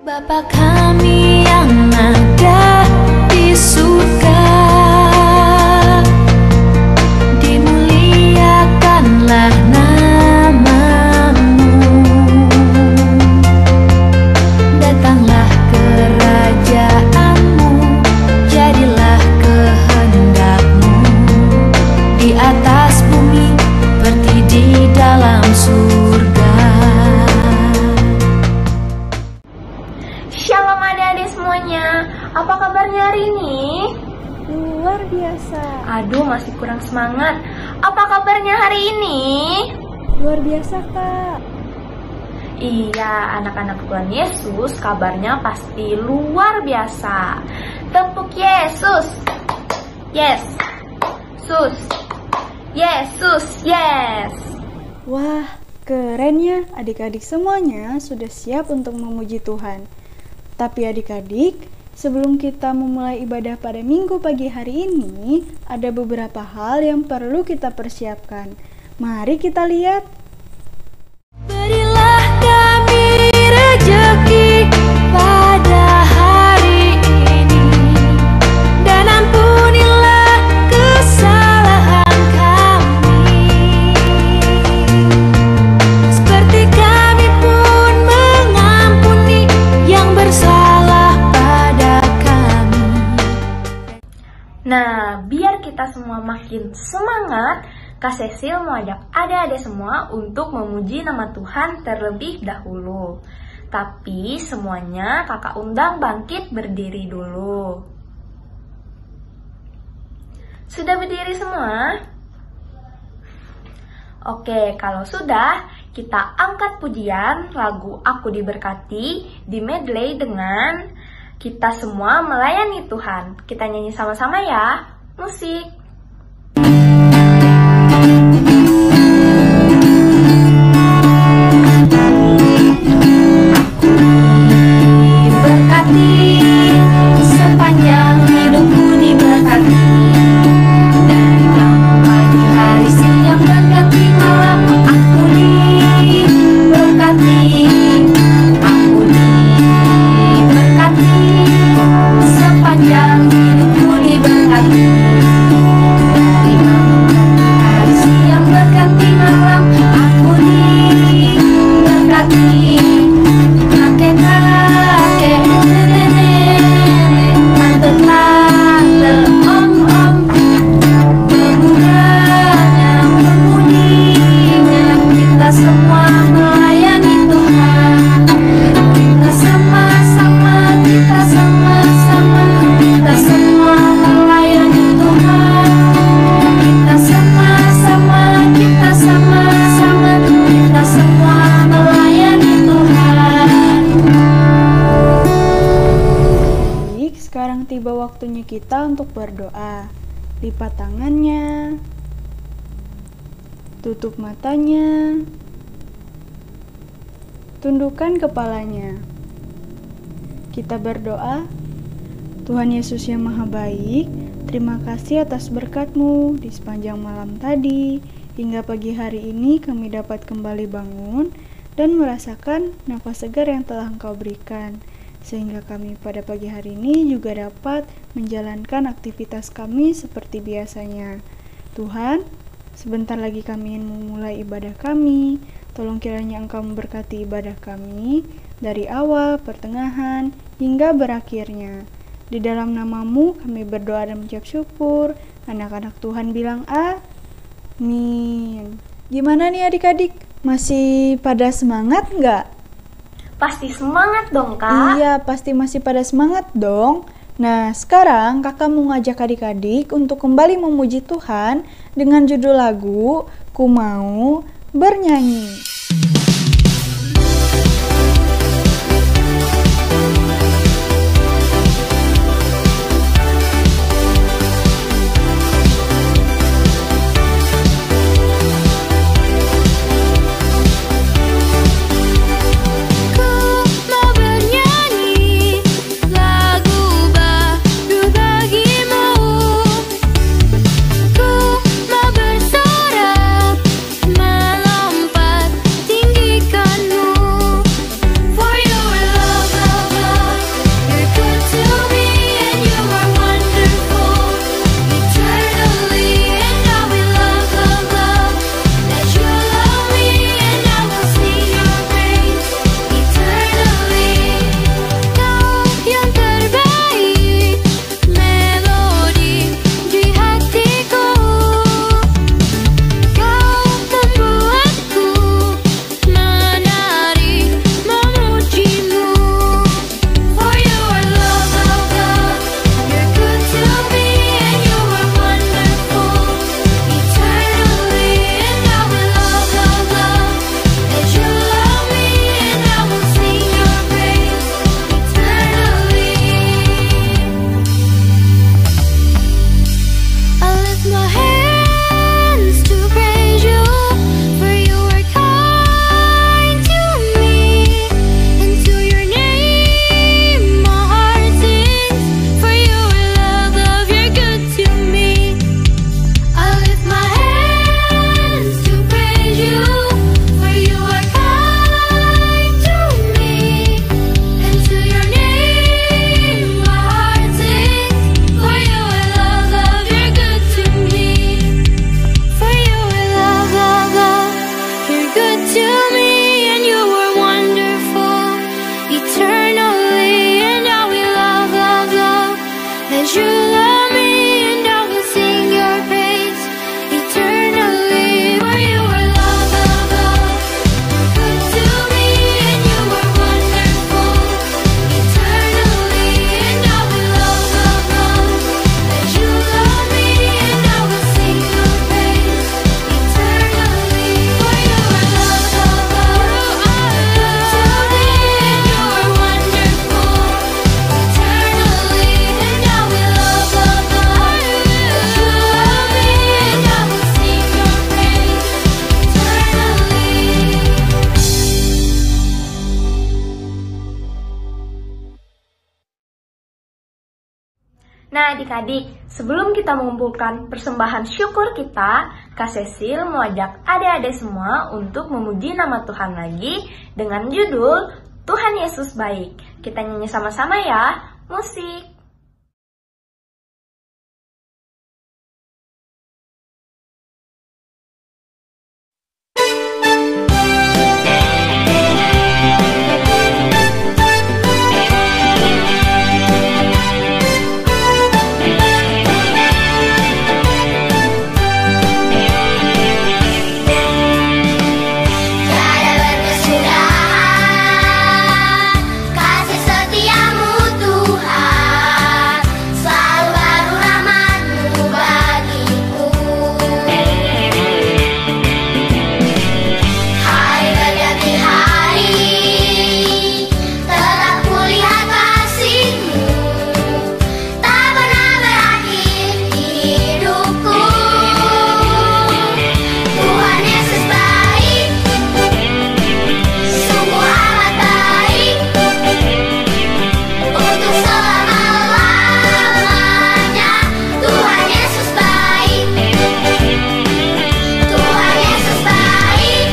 Bapa kami yang ada di surga, dimuliakanlah nama-Mu. Datanglah kerajaan-Mu, jadilah kehendak-Mu di atas bumi seperti di dalam surga. Shalom adik-adik semuanya, apa kabarnya hari ini? Luar biasa. Aduh, masih kurang semangat. Apa kabarnya hari ini? Luar biasa, Kak. Iya, anak-anak Tuhan Yesus kabarnya pasti luar biasa. Tepuk Yesus. Yes. Sus. Yesus, yes. Wah, keren ya. Adik-adik semuanya sudah siap untuk memuji Tuhan. Tapi adik-adik, sebelum kita memulai ibadah pada minggu pagi hari ini, ada beberapa hal yang perlu kita persiapkan. Mari kita lihat. Berilah kami rezeki pada hari ini, dan ampunilah kesalahan kami, seperti kami pun mengampuni yang bersalah pada kami. Nah, biar kita semua makin semangat, Kak Cecil mau ajak adik-adik semua untuk memuji nama Tuhan terlebih dahulu. Tapi semuanya kakak undang bangkit berdiri dulu. Sudah berdiri semua? Oke, kalau sudah, kita angkat pujian lagu Aku Diberkati di medley dengan Kita Semua Melayani Tuhan. Kita nyanyi sama-sama ya. Musik. Diberkati, sepanjang hidupku diberkati, dari pagi hari siang berganti malam. Aku diberkati, aku diberkati, sepanjang hidupku diberkati, dari hari siang berganti malam. Aku diberkati, kakek-kakek, nenek-nenek, tante-tante, om-om, pemudanya, pemudinya, kita semua melayani Tuhan. Kita sama-sama, kita sama-sama, kita semua melayani Tuhan. Kita sama-sama, kita sama-sama, kita semua melayani Tuhan. Baik, sekarang tiba waktunya kita untuk berdoa. Lipat tangannya, tutup matanya, tundukkan kepalanya. Kita berdoa. Tuhan Yesus yang Maha Baik, terima kasih atas berkat-Mu di sepanjang malam tadi. Hingga pagi hari ini kami dapat kembali bangun dan merasakan nafas segar yang telah Engkau berikan. Sehingga kami pada pagi hari ini juga dapat menjalankan aktivitas kami seperti biasanya. Tuhan, sebentar lagi kami ingin memulai ibadah kami. Tolong kiranya Engkau memberkati ibadah kami dari awal, pertengahan, hingga berakhirnya. Di dalam nama-Mu kami berdoa dan mengucap syukur. Anak-anak Tuhan bilang amin. Gimana nih adik-adik? Masih pada semangat nggak? Pasti semangat dong, Kak. Iya, pasti masih pada semangat dong. Nah, sekarang kakak mau ngajak adik-adik untuk kembali memuji Tuhan dengan judul lagu Ku Mau Bernyanyi. Mau bernyanyi lagu baru bagimu. Ku mau bersorak melompat As you love me and I will sing your praise eternally. For you are love, love, love, good to me, and you are wonderful eternally. And I will love, love, love, as you love me and I will sing your praise eternally. For you are love, love, love, good to me, and you are wonderful eternally. And I will love, love, love, as you love me and I will sing your praise eternally. Nah adik-adik, sebelum kita mengumpulkan persembahan syukur kita, Kak Cecil mau ajak adik-adik semua untuk memuji nama Tuhan lagi dengan judul Tuhan Yesus Baik. Kita nyanyi sama-sama ya, musik. Tiada berkesudahan kasih setiamu Tuhan, selalu baru rahmat-Mu bagiku. Hari berganti hari, tetap kulihat kasih-Mu, tak pernah berakhir di hidupku. Tuhan Yesus baik, sungguh amat baik, untuk selama-lamanya. Tuhan Yesus baik, Tuhan Yesus baik,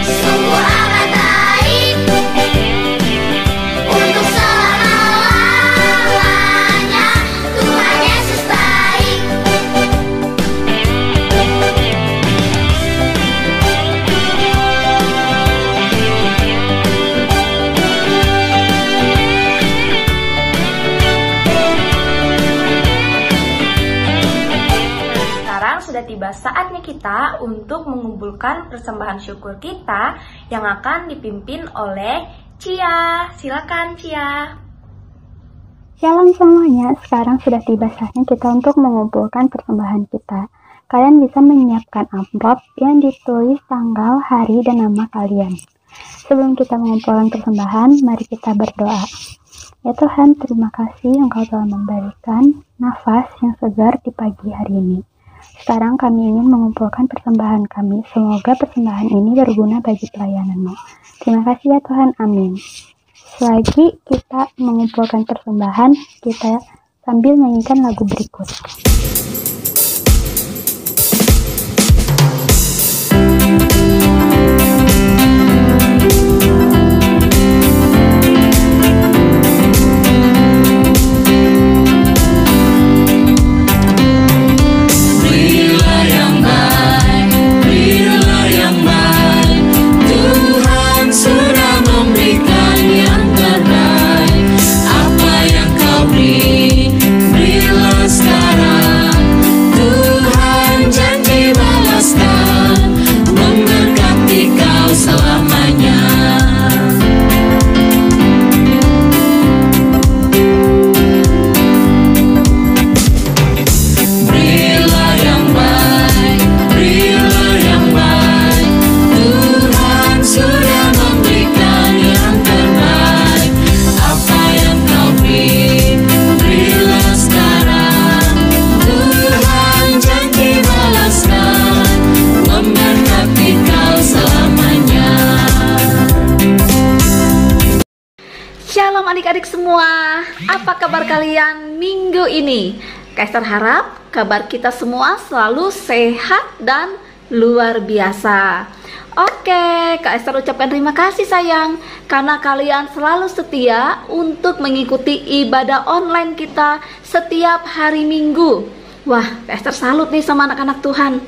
sungguh amat baik, untuk selama-lamanya. Tuhan Yesus baik. Sekarang sudah tiba saatnya kita untuk mengumpulkan persembahan syukur kita yang akan dipimpin oleh Cia. Silakan Cia. Shalom semuanya, sekarang sudah tiba saatnya kita untuk mengumpulkan persembahan kita. Kalian bisa menyiapkan amplop yang ditulis tanggal, hari, dan nama kalian. Sebelum kita mengumpulkan persembahan, mari kita berdoa. Ya Tuhan, terima kasih Engkau telah memberikan nafas yang segar di pagi hari ini. Sekarang kami ingin mengumpulkan persembahan kami. Semoga persembahan ini berguna bagi pelayanan-Mu. Terima kasih ya Tuhan, amin. Selagi kita mengumpulkan persembahan, kita sambil nyanyikan lagu berikut. Berilah yang baik, berilah yang baik. Tuhan sudah memberikan yang terbaik. Apa yang Kau beri, berilah sekarang. Tuhan janji balaskan, memberkati Kau selamanya. Berilah yang baik, berilah yang baik. Tuhan sudah memberikan yang terbaik. Apa yang Kau beri, berilah sekarang. Tuhan janji balaskan, memberkati Kau selamanya. Shalom adik-adik semua, apa kabar kalian minggu ini? Kak Esther harap kabar kita semua selalu sehat dan luar biasa. Oke, Kak Esther ucapkan terima kasih sayang, karena kalian selalu setia untuk mengikuti ibadah online kita setiap hari Minggu. Wah, Kak Esther salut nih sama anak-anak Tuhan.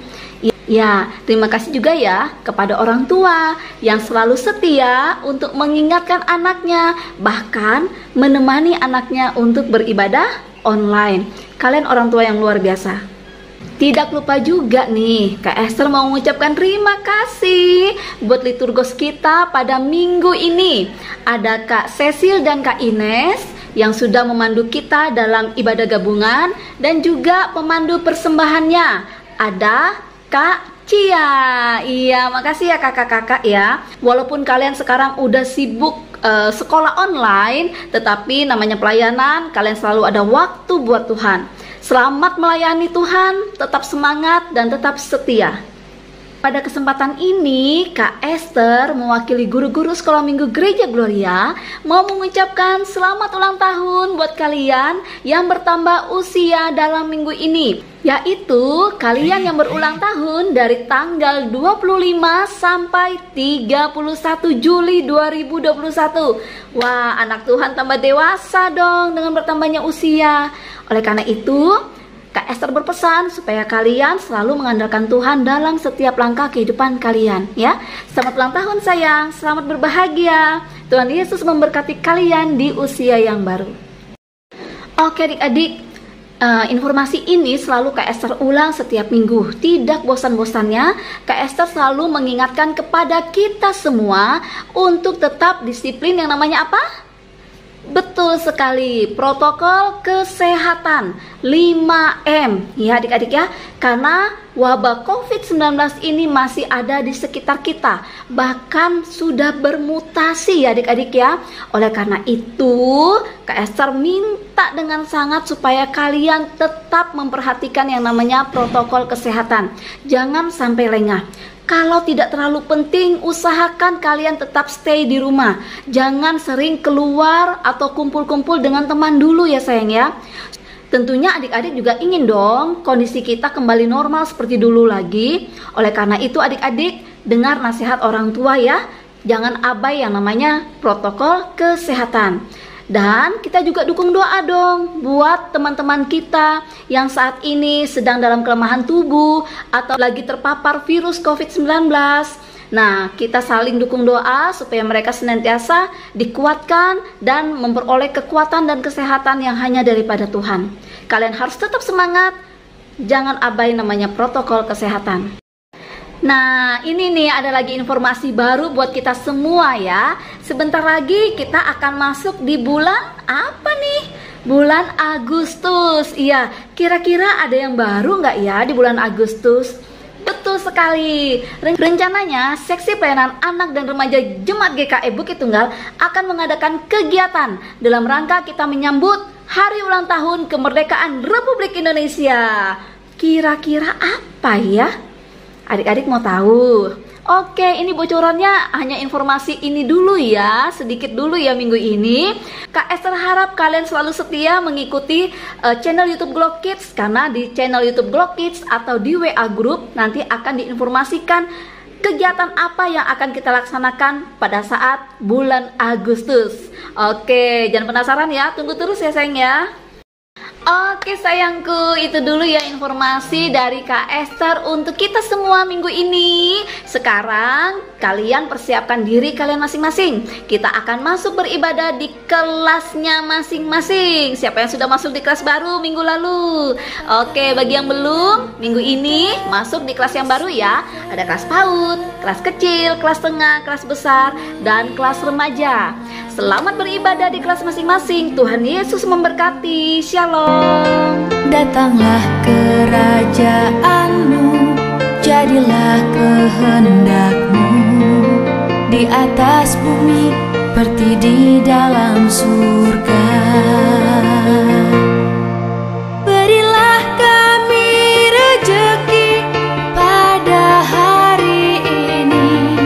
Ya, terima kasih juga ya kepada orang tua yang selalu setia untuk mengingatkan anaknya, bahkan menemani anaknya untuk beribadah online. Kalian orang tua yang luar biasa. Tidak lupa juga nih, Kak Esther mau mengucapkan terima kasih buat liturgos kita pada minggu ini. Ada Kak Cecil dan Kak Ines yang sudah memandu kita dalam ibadah gabungan, dan juga pemandu persembahannya ada Kak Cia. Iya, makasih ya kakak-kakak ya. Walaupun kalian sekarang udah sibuk sekolah online, tetapi namanya pelayanan, kalian selalu ada waktu buat Tuhan. Selamat melayani Tuhan, tetap semangat dan tetap setia. Pada kesempatan ini, Kak Esther mewakili guru-guru sekolah minggu Gereja Gloria mau mengucapkan selamat ulang tahun buat kalian yang bertambah usia dalam minggu ini, yaitu kalian yang berulang tahun dari tanggal 25 sampai 31 Juli 2021. Wah, anak Tuhan tambah dewasa dong dengan bertambahnya usia. Oleh karena itu, Kak Esther berpesan supaya kalian selalu mengandalkan Tuhan dalam setiap langkah kehidupan kalian ya. Selamat ulang tahun sayang, selamat berbahagia. Tuhan Yesus memberkati kalian di usia yang baru. Oke adik-adik, informasi ini selalu Kak Esther ulang setiap minggu. Tidak bosan-bosannya, Kak Esther selalu mengingatkan kepada kita semua untuk tetap disiplin yang namanya apa? Betul sekali, protokol kesehatan 5M ya adik-adik ya. Karena wabah COVID-19 ini masih ada di sekitar kita, bahkan sudah bermutasi ya adik-adik ya. Oleh karena itu, Kak Esther minta dengan sangat supaya kalian tetap memperhatikan yang namanya protokol kesehatan. Jangan sampai lengah. Kalau tidak terlalu penting, usahakan kalian tetap stay di rumah. Jangan sering keluar atau kumpul-kumpul dengan teman dulu ya sayang ya. Tentunya adik-adik juga ingin dong kondisi kita kembali normal seperti dulu lagi. Oleh karena itu adik-adik, dengar nasihat orang tua ya. Jangan abai yang namanya protokol kesehatan. Dan kita juga dukung doa dong buat teman-teman kita yang saat ini sedang dalam kelemahan tubuh atau lagi terpapar virus COVID-19. Nah, kita saling dukung doa supaya mereka senantiasa dikuatkan dan memperoleh kekuatan dan kesehatan yang hanya daripada Tuhan. Kalian harus tetap semangat, jangan abai namanya protokol kesehatan. Nah, ini nih ada lagi informasi baru buat kita semua ya. Sebentar lagi kita akan masuk di bulan apa nih? Bulan Agustus. Iya, kira-kira ada yang baru nggak ya di bulan Agustus? Betul sekali. Rencananya Seksi Pelayanan Anak dan Remaja Jemaat GKI Bukit Tunggal akan mengadakan kegiatan dalam rangka kita menyambut Hari Ulang Tahun Kemerdekaan Republik Indonesia. Kira-kira apa ya? Adik-adik mau tahu? Oke, ini bocorannya hanya informasi ini dulu ya, sedikit dulu ya minggu ini. Kak Esther harap kalian selalu setia mengikuti channel YouTube Glow Kids, karena di channel YouTube Glow Kids atau di WA Group nanti akan diinformasikan kegiatan apa yang akan kita laksanakan pada saat bulan Agustus. Oke, jangan penasaran ya, tunggu terus ya sayang ya. Oke sayangku, itu dulu ya informasi dari Kak Esther untuk kita semua minggu ini. Sekarang kalian persiapkan diri kalian masing-masing. Kita akan masuk beribadah di kelasnya masing-masing. Siapa yang sudah masuk di kelas baru minggu lalu? Oke, bagi yang belum, minggu ini masuk di kelas yang baru ya. Ada kelas PAUD, kelas kecil, kelas tengah, kelas besar, dan kelas remaja. Selamat beribadah di kelas masing-masing. Tuhan Yesus memberkati. Shalom. Datanglah kerajaanmu, jadilah kehendakmu di atas bumi seperti di dalam surga. Berilah kami rejeki pada hari ini,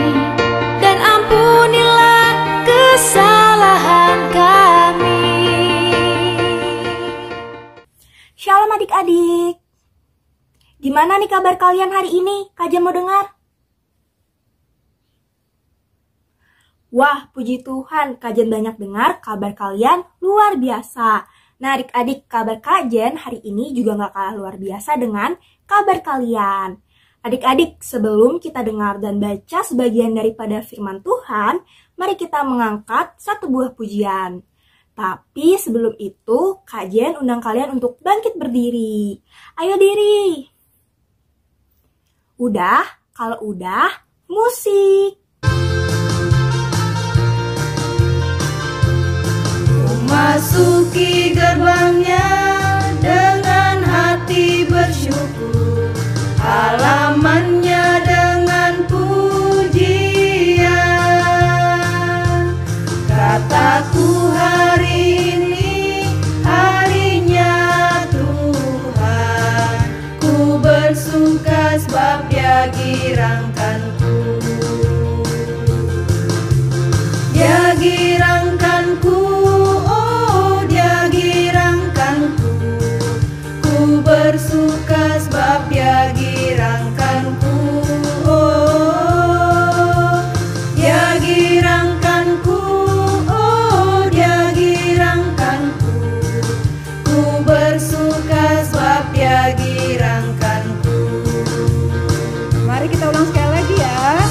dan ampunilah kesalahan kami. Shalom adik-adik. Gimana nih kabar kalian hari ini? Kajian mau dengar? Wah, puji Tuhan, kajian banyak dengar, kabar kalian luar biasa. Nah adik-adik, kabar kajian hari ini juga gak kalah luar biasa dengan kabar kalian. Adik-adik, sebelum kita dengar dan baca sebagian daripada firman Tuhan, mari kita mengangkat satu buah pujian. Tapi sebelum itu, Kak Jen undang kalian untuk bangkit berdiri. Ayo diri. Udah? Kalau udah, musik. Masuki gerbangnya dengan hati bersyukur, halamannya dengan pujian. Kataku hari ini harinya Tuhan, ku bersuka sebab Dia girangkanku. Dia girangkanku, oh Dia girangkanku, ku bersuka sebab Dia girangkanku, oh Dia girangkanku, oh Dia girangkanku, ku bersuka sebab Dia girangkanku. Mari kita ulang sekali lagi ya.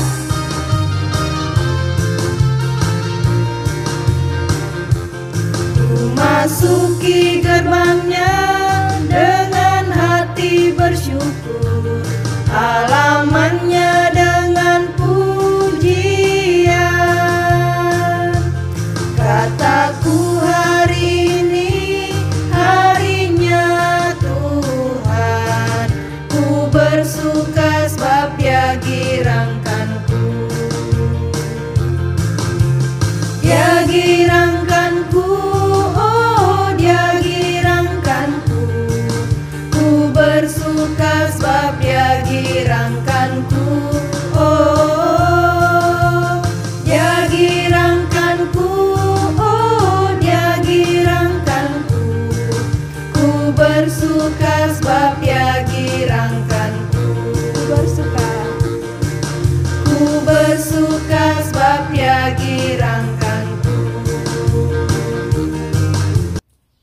Masuki gerbangnya dengan hati bersyukur, halamannya dengan pujian. Kataku hari ini harinya Tuhan, ku bersuka sebab Dia girangkanku. Dia girangkanku, oh Dia girangkanku, ku bersuka sebab Dia girangkanku, oh Dia girangkanku, oh Dia girangkanku, ku bersuka sebab Dia girangkanku, ku bersuka sebab Dia girangkanku.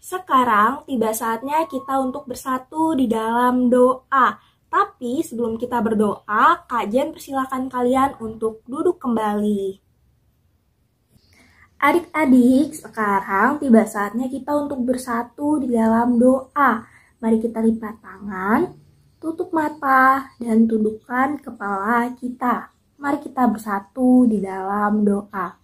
Sekarang tiba saatnya kita untuk bersatu di dalam doa. Tapi sebelum kita berdoa, Kak Jen persilakan kalian untuk duduk kembali. Adik-adik, sekarang tiba saatnya kita untuk bersatu di dalam doa. Mari kita lipat tangan, tutup mata, dan tundukkan kepala kita. Mari kita bersatu di dalam doa.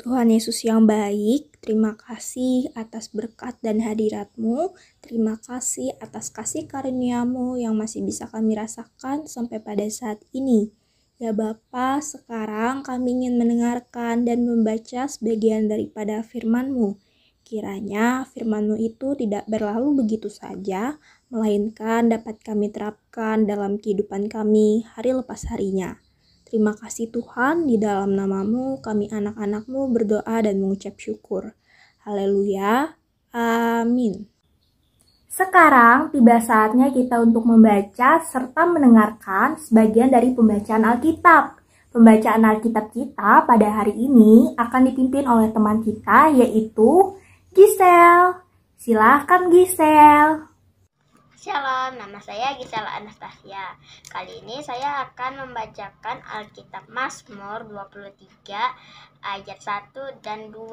Tuhan Yesus yang baik, terima kasih atas berkat dan hadirat-Mu. Terima kasih atas kasih karunia-Mu yang masih bisa kami rasakan sampai pada saat ini. Ya Bapa, sekarang kami ingin mendengarkan dan membaca sebagian daripada firman-Mu. Kiranya firman-Mu itu tidak berlalu begitu saja, melainkan dapat kami terapkan dalam kehidupan kami hari lepas harinya. Terima kasih Tuhan, di dalam nama-Mu kami anak-anak-Mu berdoa dan mengucap syukur. Haleluya, amin. Sekarang tiba saatnya kita untuk membaca serta mendengarkan sebagian dari pembacaan Alkitab. Pembacaan Alkitab kita pada hari ini akan dipimpin oleh teman kita yaitu Gisel. Silahkan Gisel. Shalom, nama saya Gisela Anastasia. Kali ini saya akan membacakan Alkitab Mazmur 23 ayat 1 dan 2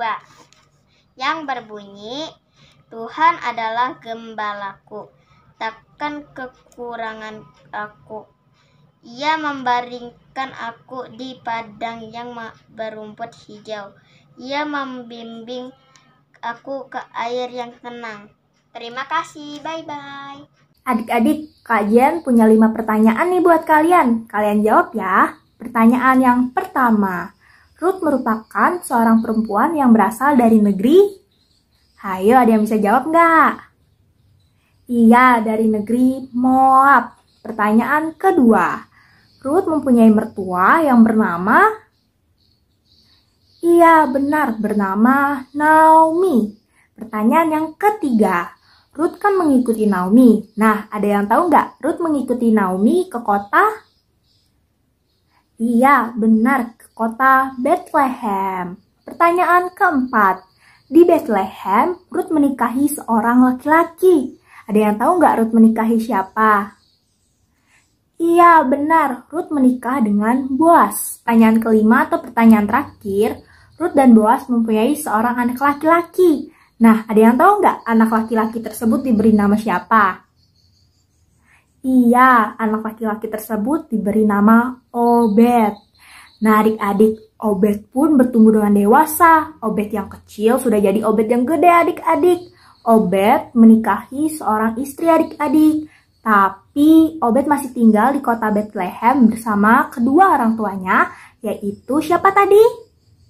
yang berbunyi, Tuhan adalah gembalaku, takkan kekurangan aku. Ia membaringkan aku di padang yang berumput hijau. Ia membimbing aku ke air yang tenang. Terima kasih, bye-bye. Adik-adik, Kak Jen punya 5 pertanyaan nih buat kalian. Kalian jawab ya. Pertanyaan yang pertama, Ruth merupakan seorang perempuan yang berasal dari negeri? Hayo, ada yang bisa jawab nggak? Iya, dari negeri Moab. Pertanyaan kedua, Ruth mempunyai mertua yang bernama? Iya, benar, bernama Naomi. Pertanyaan yang ketiga, Ruth kan mengikuti Naomi. Nah, ada yang tahu nggak Ruth mengikuti Naomi ke kota? Iya, benar, ke kota Bethlehem. Pertanyaan keempat, di Bethlehem, Ruth menikahi seorang laki-laki. Ada yang tahu nggak Ruth menikahi siapa? Iya, benar. Ruth menikah dengan Boas. Pertanyaan kelima atau pertanyaan terakhir, Ruth dan Boas mempunyai seorang anak laki-laki. Nah, ada yang tahu nggak anak laki-laki tersebut diberi nama siapa? Iya, anak laki-laki tersebut diberi nama Obed. Nah, adik-adik, Obed pun bertumbuh dengan dewasa. Obed yang kecil sudah jadi Obed yang gede, adik-adik. Obed menikahi seorang istri, adik-adik. Tapi Obed masih tinggal di kota Bethlehem bersama kedua orang tuanya, yaitu siapa tadi?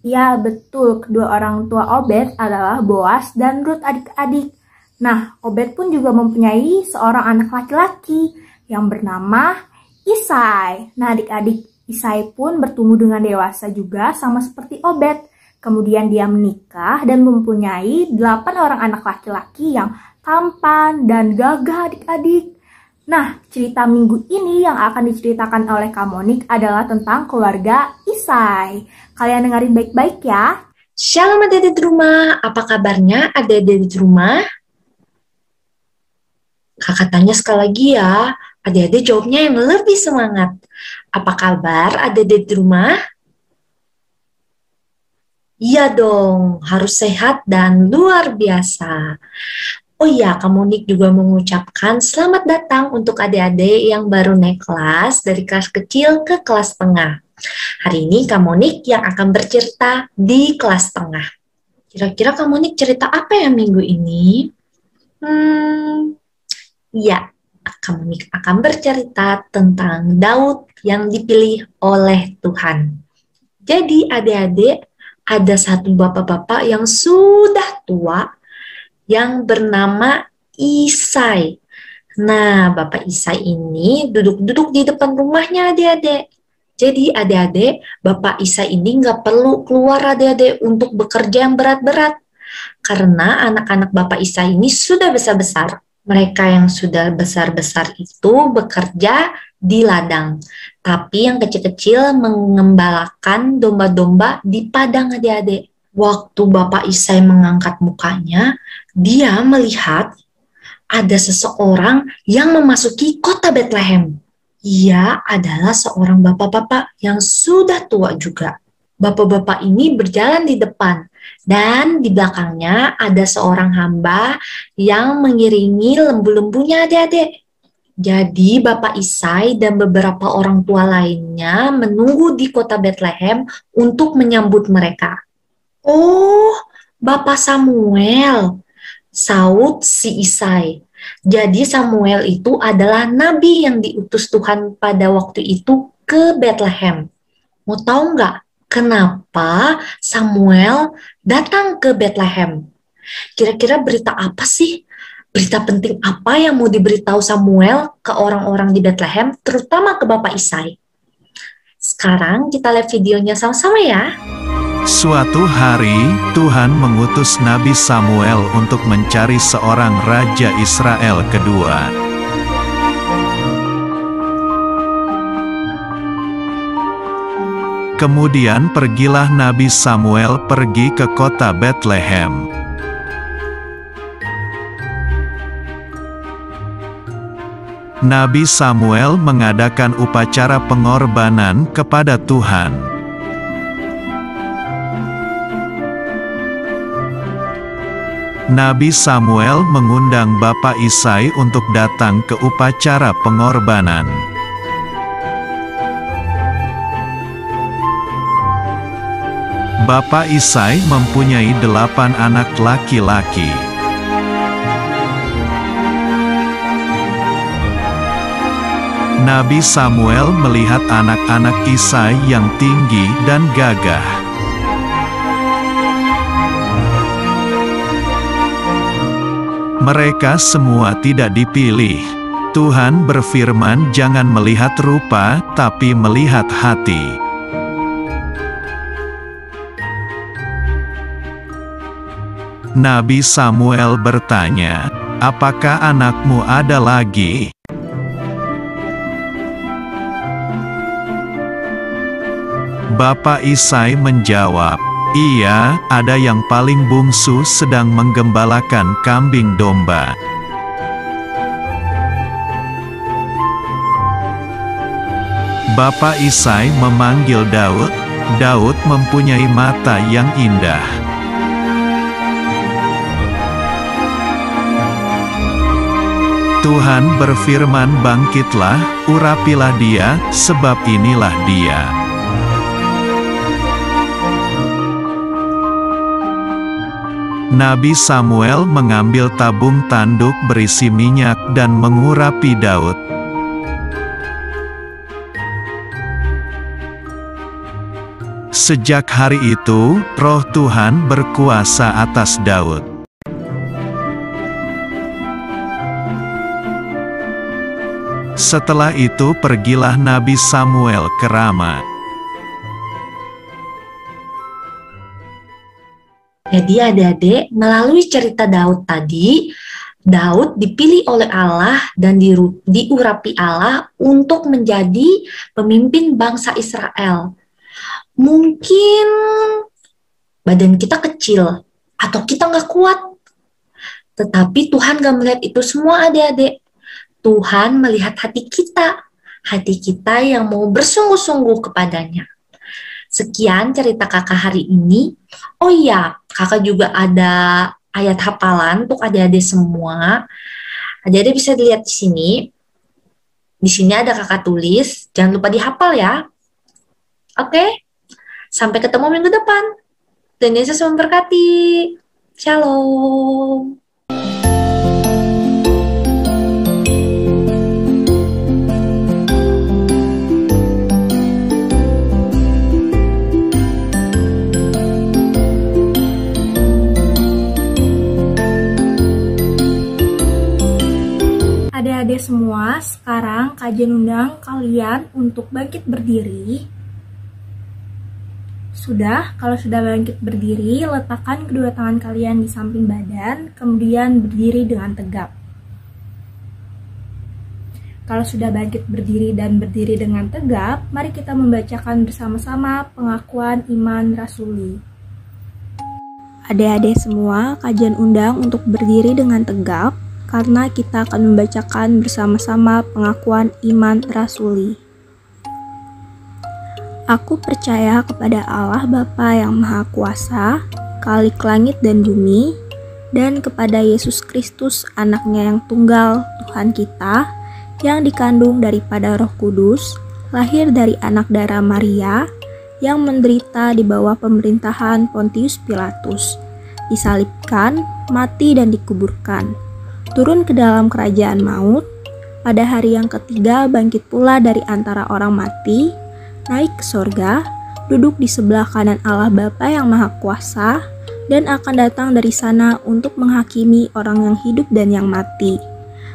Ya, betul, kedua orang tua Obed adalah Boas dan Ruth, adik-adik. Nah, Obed pun juga mempunyai seorang anak laki-laki yang bernama Isai. Nah, adik-adik, Isai pun bertumbuh dengan dewasa juga sama seperti Obed. Kemudian dia menikah dan mempunyai 8 orang anak laki-laki yang tampan dan gagah, adik-adik. Nah, cerita minggu ini yang akan diceritakan oleh Kak Monik adalah tentang keluarga Isai. Kalian dengerin baik-baik ya. Shalom adik-adik di rumah, apa kabarnya adik-adik di rumah? Kakak tanya sekali lagi ya, adik-adik jawabnya yang lebih semangat. Apa kabar adik-adik di rumah? Iya dong, harus sehat dan luar biasa. Oh iya, Kak Monik juga mengucapkan selamat datang untuk adik-adik yang baru naik kelas dari kelas kecil ke kelas tengah. Hari ini Kak Monik yang akan bercerita di kelas tengah. Kira-kira Kak Monik cerita apa ya minggu ini? Ya, Kak Monik akan bercerita tentang Daud yang dipilih oleh Tuhan. Jadi adik-adik, ada satu bapak-bapak yang sudah tua yang bernama Isai. Nah, Bapak Isai ini duduk-duduk di depan rumahnya adik-adik. Jadi adik-adik, Bapak Isai ini nggak perlu keluar adik-adik untuk bekerja yang berat-berat. Karena anak-anak Bapak Isai ini sudah besar-besar. Mereka yang sudah besar-besar itu bekerja di ladang. Tapi yang kecil-kecil mengembalakan domba-domba di padang adik-adik. Waktu Bapak Isai mengangkat mukanya, dia melihat ada seseorang yang memasuki kota Bethlehem. Ia adalah seorang bapak-bapak yang sudah tua juga. Bapak-bapak ini berjalan di depan dan di belakangnya ada seorang hamba yang mengiringi lembu-lembunya adik-adik. Jadi Bapak Isai dan beberapa orang tua lainnya menunggu di kota Bethlehem untuk menyambut mereka. Oh, Bapak Samuel, saut si Isai. Jadi Samuel itu adalah nabi yang diutus Tuhan pada waktu itu ke Bethlehem. Mau tahu nggak kenapa Samuel datang ke Bethlehem? Kira-kira berita apa sih? Berita penting apa yang mau diberitahu Samuel ke orang-orang di Bethlehem, terutama ke Bapak Isai? Sekarang kita lihat videonya sama-sama ya. Suatu hari, Tuhan mengutus Nabi Samuel untuk mencari seorang raja Israel kedua. Kemudian pergilah Nabi Samuel pergi ke kota Bethlehem. Nabi Samuel mengadakan upacara pengorbanan kepada Tuhan. Nabi Samuel mengundang Bapak Isai untuk datang ke upacara pengorbanan. Bapak Isai mempunyai 8 anak laki-laki. Nabi Samuel melihat anak-anak Isai yang tinggi dan gagah. Mereka semua tidak dipilih. Tuhan berfirman, jangan melihat rupa, tapi melihat hati. Nabi Samuel bertanya, apakah anakmu ada lagi? Bapak Isai menjawab, iya, ada yang paling bungsu sedang menggembalakan kambing domba. Bapak Isai memanggil Daud. Daud mempunyai mata yang indah. Tuhan berfirman, bangkitlah, urapilah dia, sebab inilah dia. Nabi Samuel mengambil tabung tanduk berisi minyak dan mengurapi Daud. Sejak hari itu, Roh Tuhan berkuasa atas Daud. Setelah itu pergilah Nabi Samuel ke Rama. Jadi adik-adik, melalui cerita Daud tadi, Daud dipilih oleh Allah dan diurapi Allah untuk menjadi pemimpin bangsa Israel. Mungkin badan kita kecil atau kita nggak kuat, tetapi Tuhan nggak melihat itu semua adik-adik. Tuhan melihat hati kita yang mau bersungguh-sungguh kepadanya. Sekian cerita kakak hari ini. Oh iya, kakak juga ada ayat hafalan untuk adik-adik semua. Adik-adik bisa dilihat di sini. Di sini ada kakak tulis, jangan lupa dihafal ya. Oke? Sampai ketemu minggu depan. Dan Yesus memberkati. Shalom. Adik-adik semua, sekarang kajian undang kalian untuk bangkit berdiri. Sudah, kalau sudah bangkit berdiri, letakkan kedua tangan kalian di samping badan, kemudian berdiri dengan tegap. Kalau sudah bangkit berdiri dan berdiri dengan tegap, mari kita membacakan bersama-sama pengakuan iman rasuli. Adik-adik semua, kajian undang untuk berdiri dengan tegap, karena kita akan membacakan bersama-sama pengakuan iman rasuli. Aku percaya kepada Allah Bapa yang Maha Kuasa, Khalik langit dan bumi, dan kepada Yesus Kristus, anaknya yang tunggal, Tuhan kita, yang dikandung daripada Roh Kudus, lahir dari anak darah Maria, yang menderita di bawah pemerintahan Pontius Pilatus, disalibkan, mati dan dikuburkan, turun ke dalam kerajaan maut, pada hari yang ketiga bangkit pula dari antara orang mati, naik ke sorga, duduk di sebelah kanan Allah Bapa yang Maha Kuasa, dan akan datang dari sana untuk menghakimi orang yang hidup dan yang mati.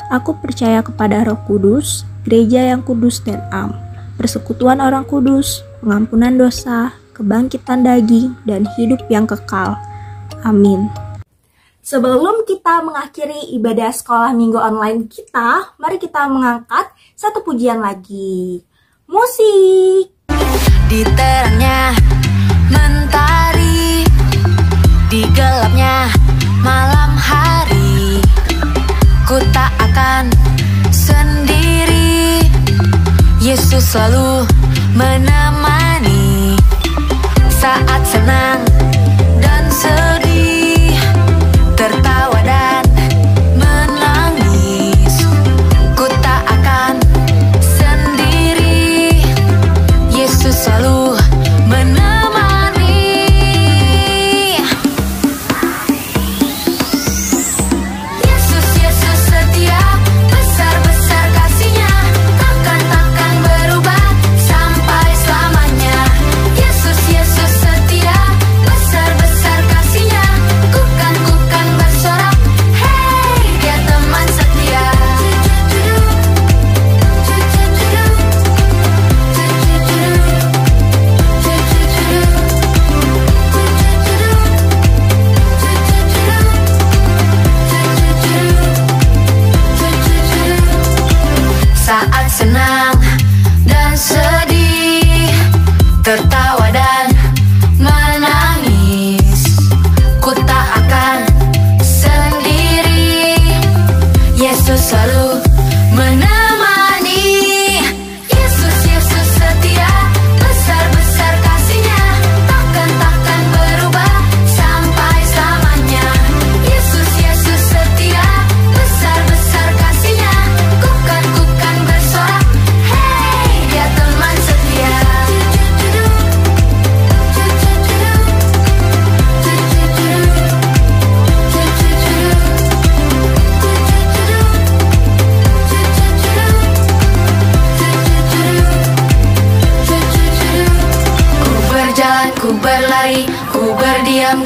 Aku percaya kepada Roh Kudus, gereja yang kudus dan am, persekutuan orang kudus, pengampunan dosa, kebangkitan daging, dan hidup yang kekal. Amin. Sebelum kita mengakhiri ibadah sekolah minggu online kita, mari kita mengangkat satu pujian lagi. Musik! Di terangnya mentari, di gelapnya malam hari, ku tak akan sendiri. Yesus selalu menemani saat senang dan sedih, tertawa dan menangis. Ku tak akan sendiri, Yesus selalu menemani. Yesus, Yesus setia, besar-besar kasih-Nya, takkan berubah sampai selamanya. Yesus, Yesus setia,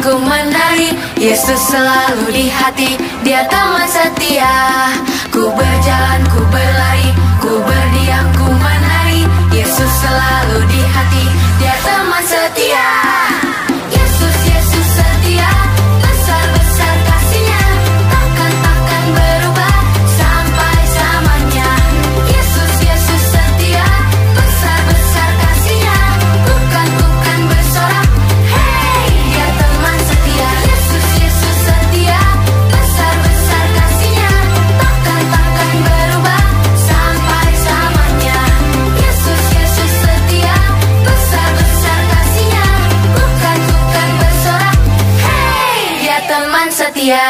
ku menari, Yesus selalu di hati, Dia teman setia. Ku berjalan, ku berlari, ku berdiam, ku menari, Yesus selalu di hati, Dia teman setia. Yesus, Yesus setia, besar-besar kasih-Nya, takkan berubah sampai selamanya. Yesus, Yesus setia, besar-besar kasih-Nya, bukan bersorak, hey, Dia teman setia. Yesus, Yesus setia, besar-besar kasih-Nya, takkan berubah sampai selamanya. Yesus, Yesus setia, besar-besar kasih-Nya, bukan bersorak, hey, Dia teman setia.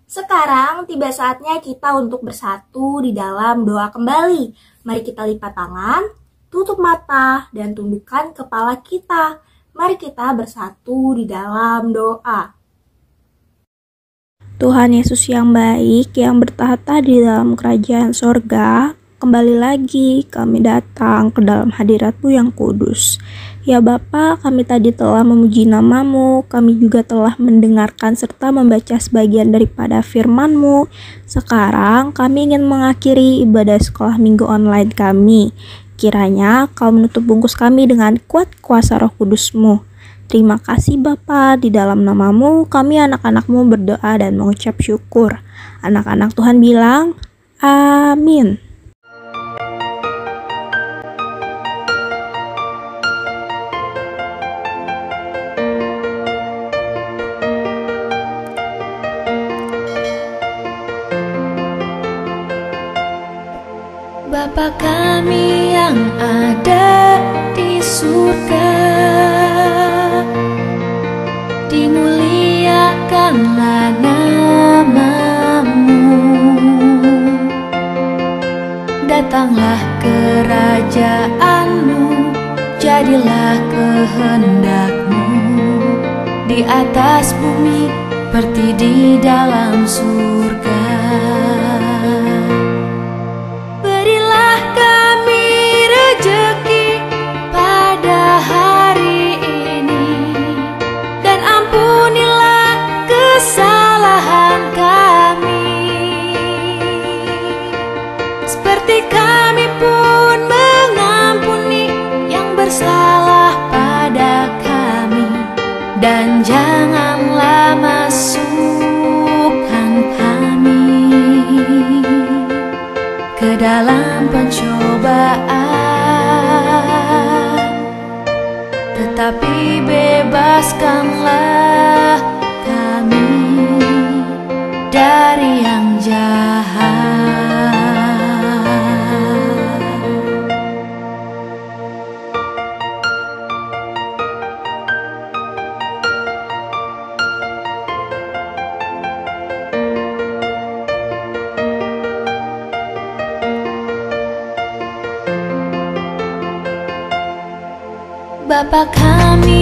Sekarang tiba saatnya kita untuk bersatu di dalam doa kembali. Mari kita lipat tangan, tutup mata, dan tundukkan kepala kita. Mari kita bersatu di dalam doa. Tuhan Yesus yang baik, yang bertahta di dalam kerajaan sorga, kembali lagi kami datang ke dalam hadirat-Mu yang kudus. Ya Bapa, kami tadi telah memuji nama-Mu, kami juga telah mendengarkan serta membaca sebagian daripada firman-Mu. Sekarang kami ingin mengakhiri ibadah sekolah minggu online kami. Kiranya Kau menutup bungkus kami dengan kuat kuasa Roh Kudus-Mu. Terima kasih Bapa, di dalam nama-Mu kami anak-anak-Mu berdoa dan mengucap syukur. Anak-anak Tuhan bilang, amin. Bapa kami yang ada di surga, dimuliakanlah nama-Mu. Datanglah kerajaan-Mu, jadilah kehendak-Mu di atas bumi seperti di dalam surga. Berilah kami rejeki pada hari ini, dan ampunilah kesalahan kami, seperti kami pun mengampuni yang bersalah pada kami. Dan janganlah masukkan kami ke dalam pencobaan, tetapi bebaskanlah kami dari yang jahat. Bapa kami